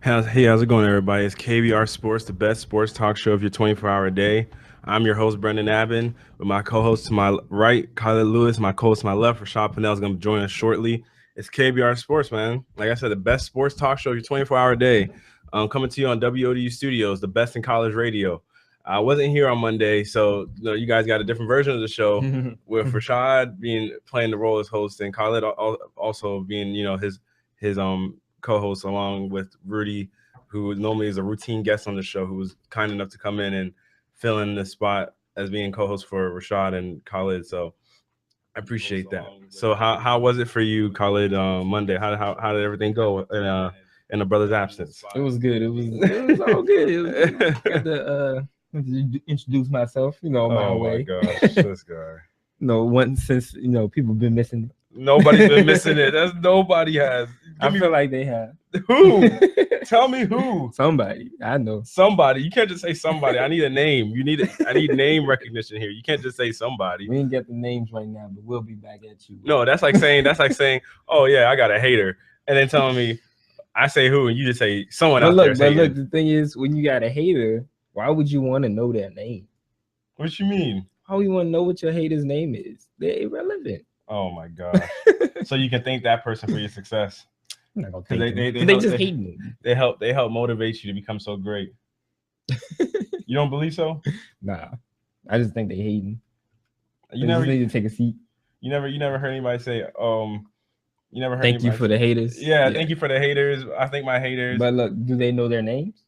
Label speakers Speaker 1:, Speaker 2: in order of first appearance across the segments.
Speaker 1: How's it going, everybody? It's KBR Sports, the best sports talk show of your 24-hour day. I'm your host, Brendan Abbin, with my co-host to my right, Khaled Lewis, my co-host to my left, Rashad Pennell is going to join us shortly. It's KBR Sports, man. Like I said, the best sports talk show of your 24-hour day. Coming to you on WODU Studios, the best in college radio. I wasn't here on Monday, so you guys got a different version of the show with Rashad being playing the role as host and Khaled also being, his co-host along with Rudy, who normally is a routine guest on the show, who was kind enough to come in and fill in the spot as being co-host for Rashad and Khalid. So I appreciate that. So how was it for you, Khalid, Monday? How did everything go in the brother's absence?
Speaker 2: It was good. It was all good. Got to introduce myself, my
Speaker 1: Oh my
Speaker 2: way.
Speaker 1: gosh, this guy.
Speaker 2: Once since people been missing.
Speaker 1: Nobody's been missing it. That's nobody has.
Speaker 2: I feel like they have.
Speaker 1: Who? Tell me who.
Speaker 2: Somebody. I know.
Speaker 1: Somebody. You can't just say somebody. I need a name. I need name recognition here. You can't just say somebody.
Speaker 2: We ain't get the names right now, but we'll be back at you.
Speaker 1: No, that's like saying, oh yeah, I got a hater, and then telling me I say who, and you just say someone out there.
Speaker 2: But look, the thing is, when you got a hater, why would you want to know their name?
Speaker 1: What you mean?
Speaker 2: How would you want to know what your hater's name is? They're irrelevant.
Speaker 1: Oh my gosh. So you can thank that person for your success.
Speaker 2: I'm not gonna thank them. They just hate me.
Speaker 1: They help motivate you to become so great. You don't believe so?
Speaker 2: Nah. I just think they hate me.
Speaker 1: You never
Speaker 2: need to take a seat.
Speaker 1: You never heard anybody say, you never heard
Speaker 2: thank you for the haters.
Speaker 1: Yeah, thank you for the haters. I thank my haters.
Speaker 2: But look, do they know their names?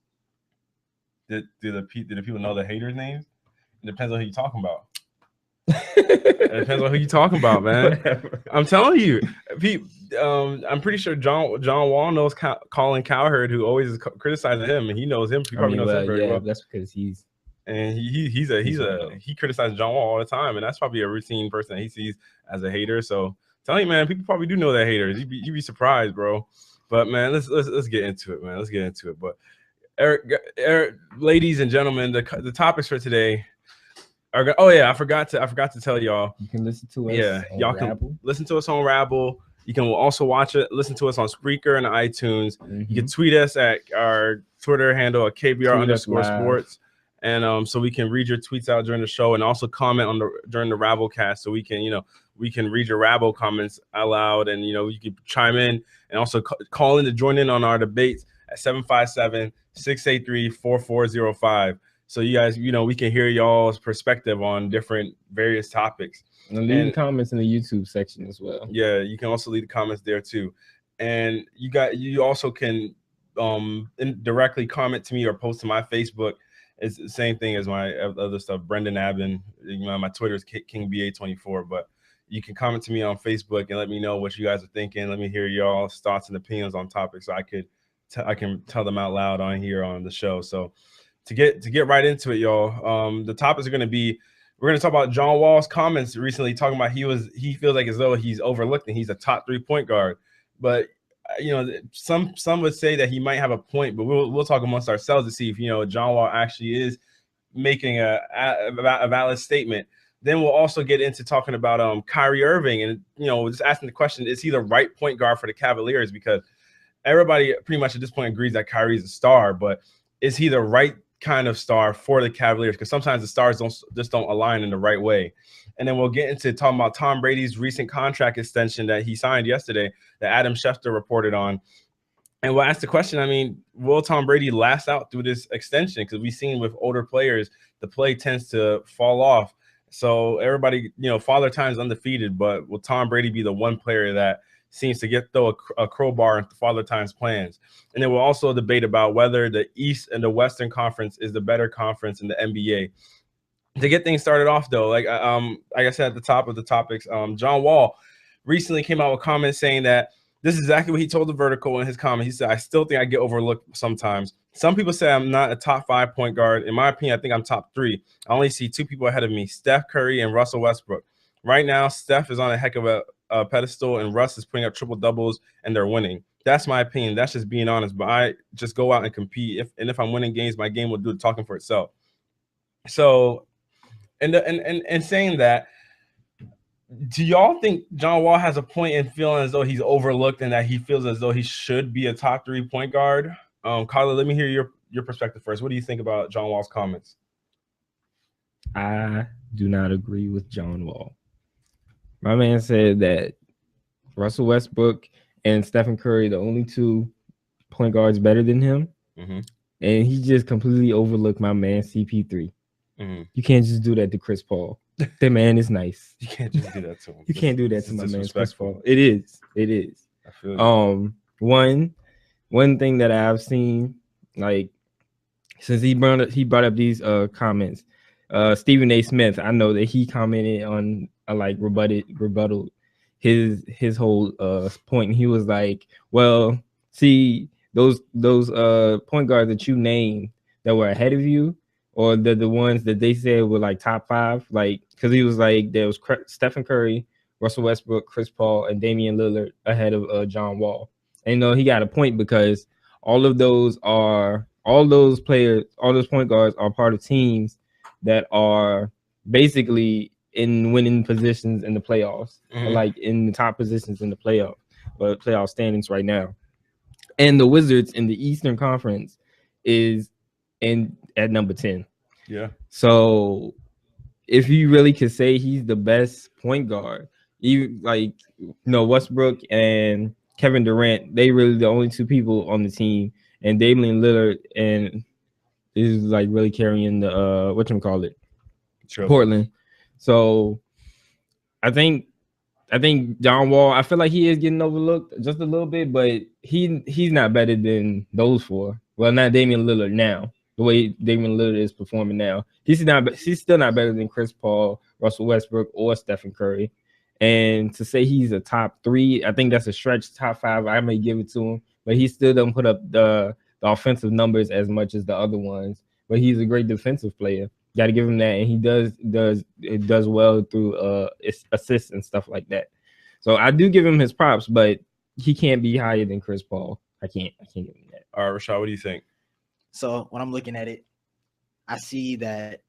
Speaker 1: Do the people know the haters' names? It depends on who you're talking about. It depends on who you're talking about, man. Whatever. I'm telling you, I'm pretty sure John Wall knows Colin Cowherd, who always is criticizing him, and he knows him. He probably knows him very well.
Speaker 2: That's because he
Speaker 1: criticizes John Wall all the time, and that's probably a routine person that he sees as a hater. So tell you, man, people probably do know that haters. You'd be surprised, bro. But man, let's get into it, man. Let's get into it. But Eric, ladies and gentlemen, the topics for today. I forgot to tell y'all.
Speaker 2: You can listen to us.
Speaker 1: Yeah, y'all Rabble. Can listen to us on Rabble. You can also listen to us on Spreaker and iTunes. Mm-hmm. You can tweet us at our Twitter handle at KBR_sports, and so we can read your tweets out during the show, and also comment during the Rabble cast, so we can read your Rabble comments out loud, and you can chime in and also call in to join in on our debates at 757-683-4405. So you guys, we can hear y'all's perspective on different various topics.
Speaker 2: And leave comments in the YouTube section as well.
Speaker 1: Yeah, you can also leave the comments there too. And you also can directly comment to me or post to my Facebook. It's the same thing as my other stuff, Brendan Abbin. My Twitter is KingBA24, but you can comment to me on Facebook and let me know what you guys are thinking. Let me hear y'all's thoughts and opinions on topics, so I can tell them out loud on here on the show. So to get right into it, y'all, the topics are going to be, we're going to talk about John Wall's comments recently, talking about he feels like as though he's overlooked and he's a top 3 point guard. But some would say that he might have a point, but we'll talk amongst ourselves to see if John Wall actually is making a valid statement. Then we'll also get into talking about Kyrie Irving and just asking the question: is he the right point guard for the Cavaliers? Because everybody pretty much at this point agrees that Kyrie is a star, but is he the right kind of star for the Cavaliers? Because sometimes the stars don't align in the right way. And then we'll get into talking about Tom Brady's recent contract extension that he signed yesterday that Adam Schefter reported on. And we'll ask the question, will Tom Brady last out through this extension? Because we've seen with older players, the play tends to fall off. So everybody, Father Time's undefeated, but will Tom Brady be the one player that seems to throw a crowbar into Father Time's plans? And then we'll also debate about whether the East and the Western Conference is the better conference in the NBA. To get things started off, though, like I said at the top of the topics, John Wall recently came out with comments saying that this is exactly what he told The Vertical in his comment. He said, "I still think I get overlooked sometimes. Some people say I'm not a top 5 point guard. In my opinion, I think I'm top 3. I only see 2 people ahead of me, Steph Curry and Russell Westbrook. Right now, Steph is on a heck of a pedestal, and Russ is putting up triple doubles, and they're winning. That's my opinion. That's just being honest. But I just go out and compete. If I'm winning games, my game will do the talking for itself." So, and saying that, do y'all think John Wall has a point in feeling as though he's overlooked and that he feels as though he should be a top 3 point guard? Kyla, let me hear your perspective first. What do you think about John Wall's comments?
Speaker 2: I do not agree with John Wall. My man said that Russell Westbrook and Stephen Curry, the only two point guards better than him, and he just completely overlooked my man CP3. You can't just do that to Chris Paul. That man is nice.
Speaker 1: You can't just do that to him.
Speaker 2: You can't do that to my man Chris Paul. It is.
Speaker 1: I feel you.
Speaker 2: One thing that I've seen, like, since he brought up these comments, Stephen A. Smith, I know that he commented on rebuttal his whole point. He was like, well, see, those point guards that you named that were ahead of you, or the ones that they said were like top 5, like, because he was like, there was Stephen Curry, Russell Westbrook, Chris Paul, and Damian Lillard ahead of John Wall. And he got a point, because all those players, all those point guards are part of teams that are basically in winning positions in the playoffs, like in the top positions in the playoff standings right now. And the Wizards in the Eastern Conference is at number 10.
Speaker 1: Yeah.
Speaker 2: So if you really could say he's the best point guard, Westbrook and Kevin Durant, they really the only two people on the team, and Damian Lillard and is like really carrying the whatchamacallit, Portland. So I think John Wall, I feel like he is getting overlooked just a little bit, but he's not better than those four. Well, not Damian Lillard now. The way Damian Lillard is performing now, he's still not better than Chris Paul, Russell Westbrook, or Stephen Curry. And to say he's a top 3, I think that's a stretch. Top 5, I may give it to him, but he still doesn't put up the offensive numbers as much as the other ones. But he's a great defensive player. Got to give him that, and he does well through assists and stuff like that. So I do give him his props, but he can't be higher than Chris Paul. I can't give him that.
Speaker 1: All right, Rashad, what do you think?
Speaker 3: So when I'm looking at it, I see that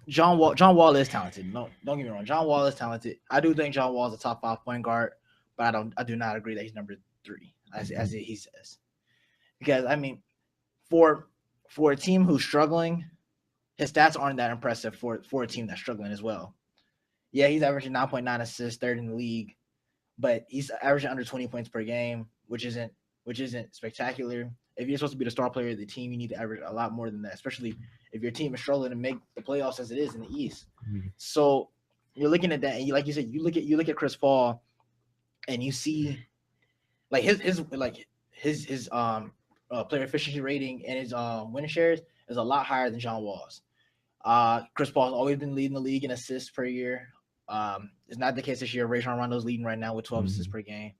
Speaker 3: John Wall is talented. No, don't get me wrong. John Wall is talented. I do think John Wall is a top 5 point guard, but I do not agree that he's number 3, as he says. Because I mean, for a team who's struggling, his stats aren't that impressive for a team that's struggling as well. Yeah, he's averaging 9.9 assists, 3rd in the league, but he's averaging under 20 points per game, which isn't spectacular. If you're supposed to be the star player of the team, you need to average a lot more than that, especially if your team is struggling to make the playoffs as it is in the East. So you're looking at that, and like you said, you look at Chris Paul, and you see like his player efficiency rating and his winning shares is a lot higher than John Wall's. Chris Paul's always been leading the league in assists per year. It's not the case this year. Rajon Rondo's leading right now with 12 assists per game.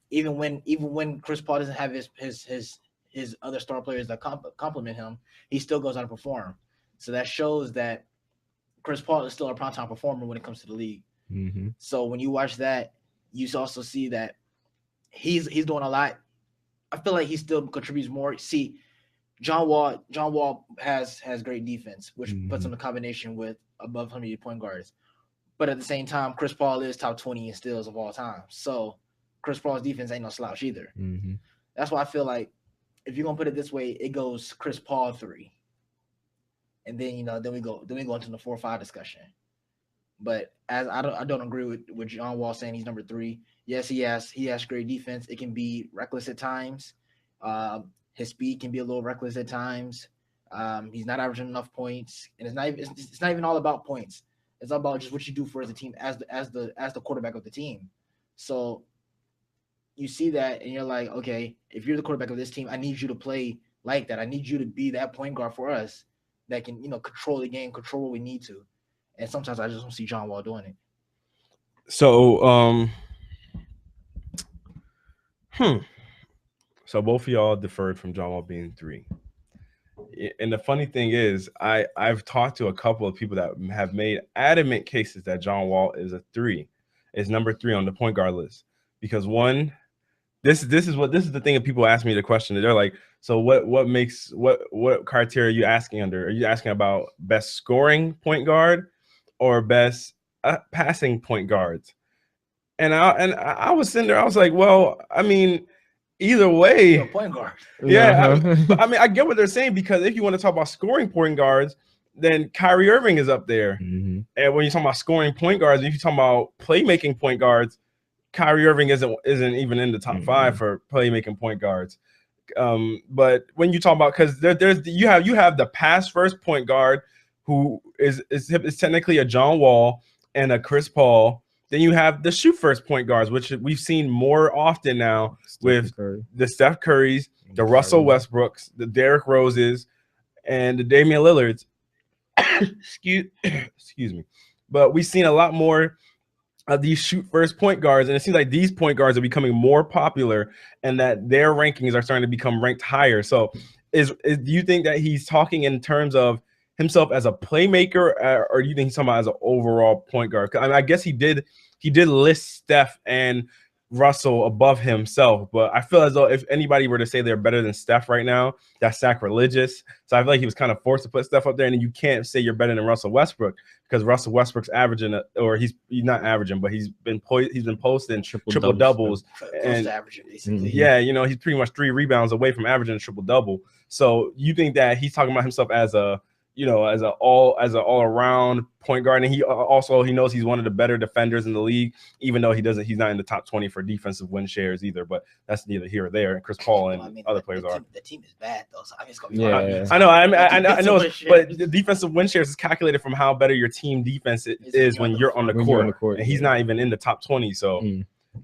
Speaker 3: Even when Chris Paul doesn't have his other star players that complement him, he still goes out to perform. So that shows that Chris Paul is still a primetime performer when it comes to the league. So when you watch that, you also see that he's doing a lot. I feel like he still contributes more. See, John Wall has great defense, which puts him in combination with above 100 point guards. But at the same time, Chris Paul is top 20 in steals of all time. So Chris Paul's defense ain't no slouch either. That's why I feel like if you're gonna put it this way, it goes Chris Paul 3, and then then we go into the 4-5 discussion. But as I don't agree with John Wall saying he's number 3. Yes, he has great defense. It can be reckless at times. His speed can be a little reckless at times. He's not averaging enough points, and it's not even all about points. It's all about just what you do for as a team, as the quarterback of the team. So you see that, and you're like, okay, if you're the quarterback of this team, I need you to play like that. I need you to be that point guard for us that can control the game, control what we need to. And sometimes I just don't see John Wall doing it.
Speaker 1: So So both of y'all deferred from John Wall being 3. And the funny thing is, I've talked to a couple of people that have made adamant cases that John Wall is a 3, is number 3 on the point guard list. Because one, this is the thing that people ask me the question. They're like, so what criteria are you asking under? Are you asking about best scoring point guard or best passing point guards? And I was sitting there, I was like, well, I mean, either way,
Speaker 3: You're a point guard.
Speaker 1: Yeah, I mean, I get what they're saying, because if you want to talk about scoring point guards, then Kyrie Irving is up there.
Speaker 2: Mm-hmm.
Speaker 1: And when you're talking about scoring point guards, if you're talking about playmaking point guards, Kyrie Irving isn't even in the top 5 for playmaking point guards. But when you talk about, because you have the pass first point guard who is technically a John Wall and a Chris Paul. Then you have the shoot first point guards, which we've seen more often now with the Steph Currys, the Russell Westbrooks, the Derrick Roses, and the Damian Lillards. excuse me. But we've seen a lot more of these shoot first point guards, and it seems like these point guards are becoming more popular, and that their rankings are starting to become ranked higher. So, do you think that he's talking in terms of himself as a playmaker, or do you think he's talking about as an overall point guard? I mean, I guess he did list Steph and Russell above himself, but I feel as though if anybody were to say they're better than Steph right now, that's sacrilegious. So I feel like he was kind of forced to put Steph up there, and you can't say you're better than Russell Westbrook, because Russell Westbrook's averaging, or he's not averaging, but he's been posting triple doubles, and yeah, you know, he's pretty much 3 rebounds away from averaging a triple double. So you think that he's talking about himself as a, you know, as an all around point guard, and he knows he's one of the better defenders in the league, even though he's not in the top 20 for defensive win shares either. But that's neither here or there. And Chris Paul and other players are.
Speaker 3: The team is bad though, so it's gonna be hard.
Speaker 1: I know. I know. But the defensive win shares is calculated from how better your team defense is when you're on the court, and he's not even in the top 20. So,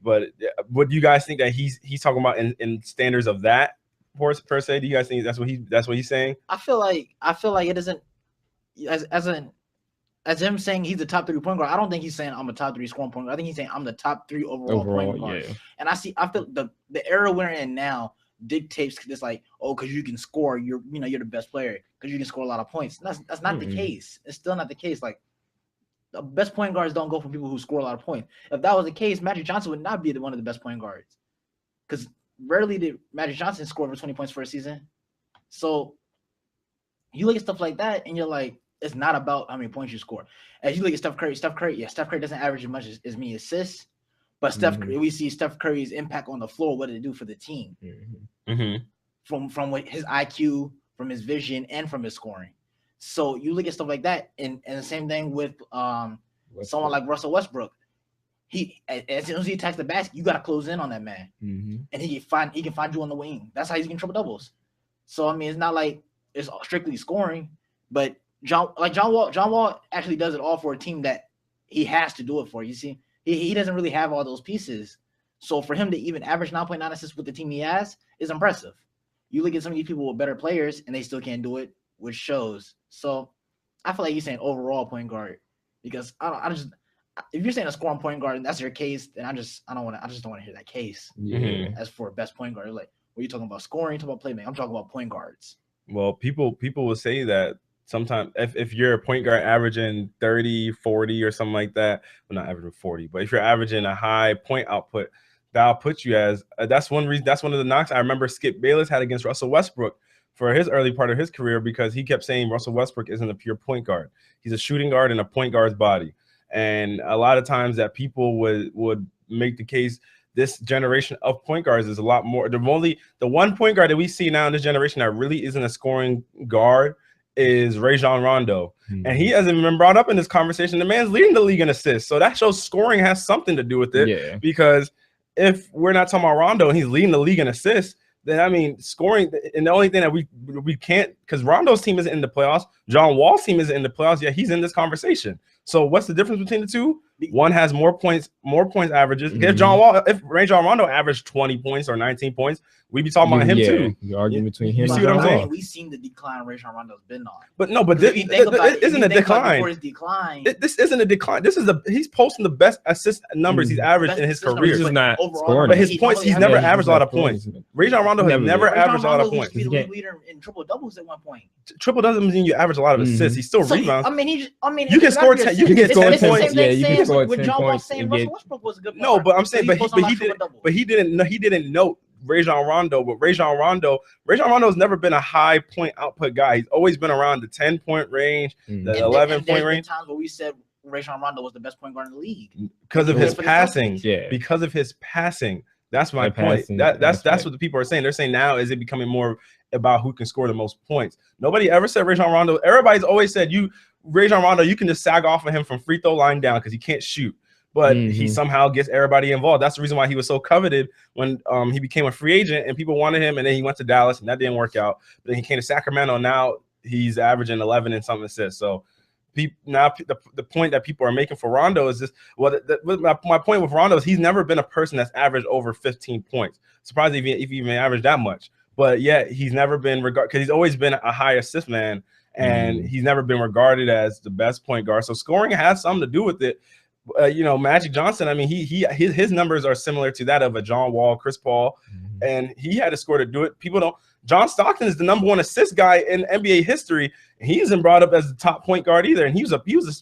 Speaker 1: but what do you guys think that he's talking about in standards of that? Per se, do you guys think that's what he's saying?
Speaker 3: I feel like it isn't as him saying he's the top 3 point guard. I don't think he's saying I'm a top 3 scoring point guard. I think he's saying I'm the top 3 overall point guard. Yeah. And I feel the era we're in now dictates this, like, oh, because you can score, you're the best player because you can score a lot of points. That's not the case. It's still not the case. Like, the best point guards don't go for people who score a lot of points. If that was the case, Magic Johnson would not be one of the best point guards, because rarely did Magic Johnson score over 20 points for a season. So you look at stuff like that, and you're like, it's not about how many points you score. As you look at Steph Curry, Steph Curry doesn't average as much as many assists, but we see Steph Curry's impact on the floor. What did it do for the team? From what his IQ, from his vision, and from his scoring. So you look at stuff like that, and the same thing with someone like Russell Westbrook. As soon as he attacks the basket, you got to close in on that man, and he can find you on the wing. That's how he's getting triple doubles. So I mean, it's not like it's strictly scoring, but John Wall actually does it all for a team that he has to do it for. You see, he doesn't really have all those pieces. So for him to even average 9.9 assists with the team he has is impressive. You look at some of these people with better players, and they still can't do it, which shows. So I feel like he's saying overall point guard, because if you're saying a scoring point guard and that's your case, then I just don't want to hear that case. As for best point guard, like, what are you talking about? Scoring? Talking about playmaking? I'm talking about point guards.
Speaker 1: Well, people will say that sometimes if you're a point guard averaging 30, 40 or something like that, well, not averaging 40, but if you're averaging a high point output, that'll put you as that's one reason. That's one of the knocks I remember Skip Bayless had against Russell Westbrook for his early part of his career, because he kept saying Russell Westbrook isn't a pure point guard. He's a shooting guard in a point guard's body. And a lot of times that people would make the case, this generation of point guards is a lot more. The one point guard that we see now in this generation that really isn't a scoring guard is Rajon Rondo. And he hasn't been brought up in this conversation. The man's leading the league in assists. So that shows scoring has something to do with it. Yeah. Because if we're not talking about Rondo and he's leading the league in assists, then I mean, scoring, and the only thing that we can't, because Rondo's team isn't in the playoffs, John Wall's team isn't in the playoffs, yet he's in this conversation. So what's the difference between the two? One has more points averages. If Rajon Rondo averaged 20 points or 19 points, we'd be talking about him too.
Speaker 2: You're arguing between him.
Speaker 1: You see what I'm saying?
Speaker 3: We've seen the decline Rajon Rondo's been on.
Speaker 1: But no, but this isn't a decline. This isn't a decline. He's posting the best assist numbers he's averaged in his career.
Speaker 2: This is not scoring.
Speaker 1: But his points, he's never averaged a lot of points. Rajon Rondo has never averaged a lot of points.
Speaker 3: He's the leader in triple doubles at one point.
Speaker 1: Triple doesn't mean you average a lot of assists. He still rebounds.
Speaker 3: I mean,
Speaker 1: you can score 10. You can score 10 points.
Speaker 2: Yeah, you can score 10 points.
Speaker 3: Westbrook was a good player.
Speaker 1: No, but I'm saying, he didn't note Rajon Rondo. But Rajon Rondo's never been a high point output guy. He's always been around the 10-point range, the 11-point range.
Speaker 3: Times where we said Rajon Rondo was the best point guard in the league
Speaker 1: because of his passing. Yeah, because of his passing. That's my point. That's what the people are saying. They're saying now is it becoming more about who can score the most points. Nobody ever said Rajon Rondo. Everybody's always said Rajon Rondo, you can just sag off of him from free throw line down because he can't shoot. But he somehow gets everybody involved. That's the reason why he was so coveted when he became a free agent and people wanted him. And then he went to Dallas and that didn't work out. But then he came to Sacramento. Now he's averaging 11 and something assists. So now the point that people are making for Rondo is this. Well, my point with Rondo is he's never been a person that's averaged over 15 points. Surprised if he even averaged that much. But yet he's never been regarded because he's always been a high assist man. And he's never been regarded as the best point guard. So scoring has something to do with it. Magic Johnson, I mean, his numbers are similar to that of a John Wall, Chris Paul, and he had to score to do it. People don't. John Stockton is the #1 assist guy in NBA history. And he isn't brought up as the top point guard either, and he was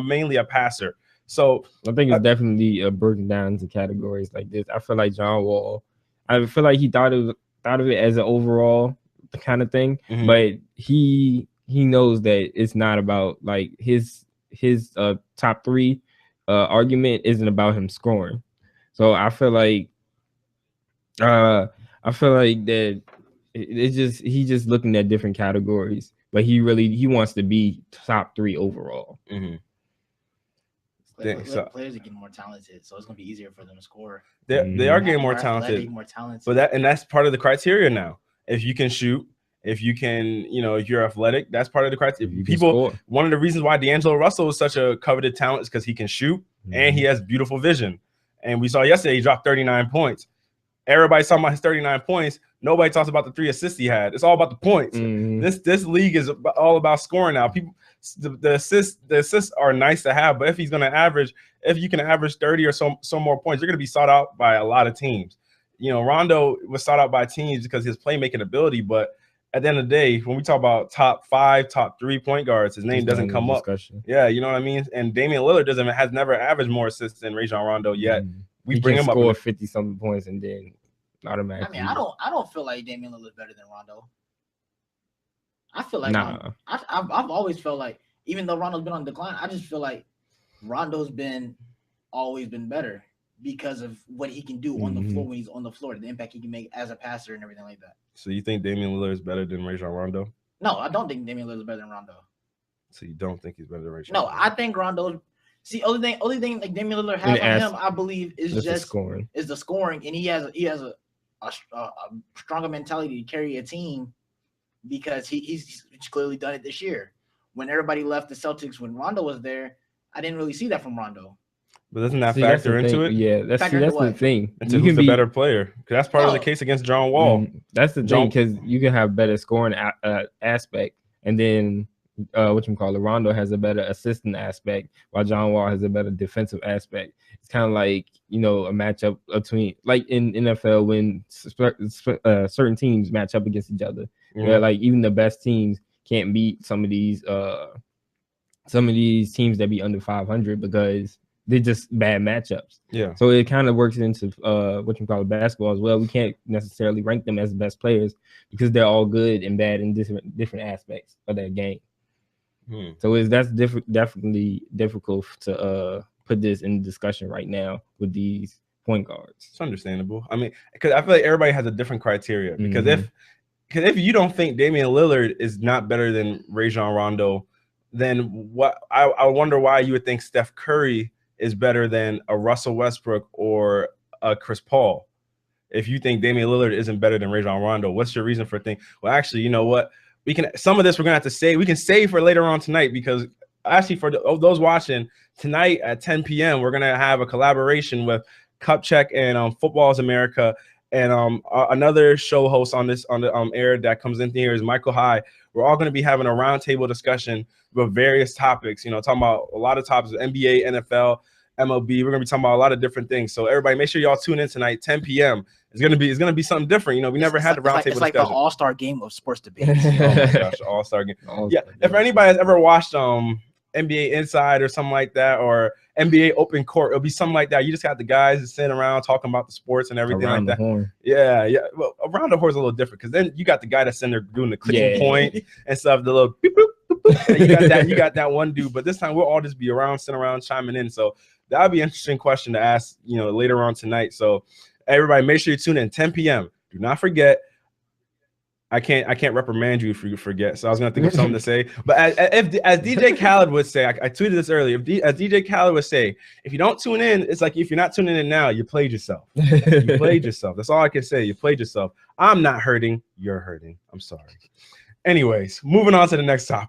Speaker 1: mainly a passer. So
Speaker 2: I think it's definitely broken down into categories like this. I feel like John Wall. I feel like he thought of it as an overall kind of thing, but he knows that it's not about like his top 3 argument isn't about him scoring. So I feel like that it's just he's just looking at different categories, but he wants to be top 3 overall.
Speaker 3: Players are getting more talented, so it's gonna be easier for them to score.
Speaker 1: They are getting more talented, but that's part of the criteria now. If you can shoot, if you can, if you're athletic, that's part of the criteria. One of the reasons why D'Angelo Russell is such a coveted talent is because he can shoot and he has beautiful vision. And we saw yesterday he dropped 39 points. Everybody's talking about his 39 points. Nobody talks about the 3 assists he had. It's all about the points. This league is all about scoring now. The assists are nice to have, but if you can average 30 or so more points, you're going to be sought out by a lot of teams. Rondo was sought out by teams because of his playmaking ability, but at the end of the day, when we talk about top 5, top 3 point guards, his name doesn't come up. Yeah, you know what I mean? And Damian Lillard has never averaged more assists than Rajon Rondo yet. We bring him up
Speaker 2: score 50-something points and then automatically.
Speaker 3: I mean, I don't feel like Damian Lillard is better than Rondo. I feel like I've always felt like, even though Rondo's been on decline, I just feel like Rondo's always been better because of what he can do on the floor when he's on the floor, the impact he can make as a passer and everything like that.
Speaker 1: So you think Damian Lillard is better than Rajon Rondo?
Speaker 3: No, I don't think Damian Lillard is better than Rondo.
Speaker 1: So you don't think he's better than Rajon?
Speaker 3: No, I think Rondo. See, only thing like Damian Lillard has on him, I believe, is just the scoring, and he has a stronger mentality to carry a team because he's clearly done it this year. When everybody left the Celtics, when Rondo was there, I didn't really see that from Rondo.
Speaker 1: But doesn't that factor into it?
Speaker 2: Yeah, that's the thing.
Speaker 1: Into who's the better player? Because that's part of the case against John Wall.
Speaker 2: That's the thing, because you can have better scoring aspect, and then Rondo has a better assistant aspect, while John Wall has a better defensive aspect. It's kind of like a matchup between, like in NFL when certain teams match up against each other. Where like even the best teams can't beat some of these teams that be under 500 because they're just bad matchups. Yeah. So it kind of works into basketball as well. We can't necessarily rank them as the best players because they're all good and bad in different aspects of their game. So that's definitely difficult to put this in discussion right now with these point guards.
Speaker 1: It's understandable. I mean, because I feel like everybody has a different criteria. Because if you don't think Damian Lillard is not better than Rajon Rondo, then what? I wonder why you would think Steph Curry is better than a Russell Westbrook or a Chris Paul. If you think Damian Lillard isn't better than Rajon Rondo, what's your reason for thinking? Well, actually, you know what? Some of this we're gonna have to say. We can save for later on tonight because actually for those watching tonight at 10 p.m. we're gonna have a collaboration with Cup Check and Football's America and another show host on the air that comes in here is Michael High. We're all gonna be having a roundtable discussion with various topics. Talking about a lot of topics: NBA, NFL, MLB. We're gonna be talking about a lot of different things. So everybody, make sure y'all tune in tonight, 10 p.m. It's gonna be something different. We never had the roundtable discussion. It's like the
Speaker 3: all-star game of sports debates.
Speaker 1: Oh my gosh, all-star game. If anybody has ever watched NBA Inside or something like that, or NBA Open Court, it'll be something like that. You just got the guys sitting around talking about the sports and everything around like that. Horn. Yeah. Well, around the horn is a little different because then you got the guy that's in there doing the clicking point and stuff. The little beep, boop, boop, boop. You got that one dude. But this time we'll all just be around, sitting around, chiming in. So that'll be an interesting question to ask, later on tonight. So Everybody, make sure you tune in 10 p.m. Do not forget. I can't reprimand you if you forget. So I was gonna think of something to say. But as DJ Khaled would say, I tweeted this earlier. As DJ Khaled would say, if you don't tune in, it's like if you're not tuning in now, you played yourself. You played yourself. That's all I can say. You played yourself. I'm not hurting. You're hurting. I'm sorry. Anyways, moving on to the next topic.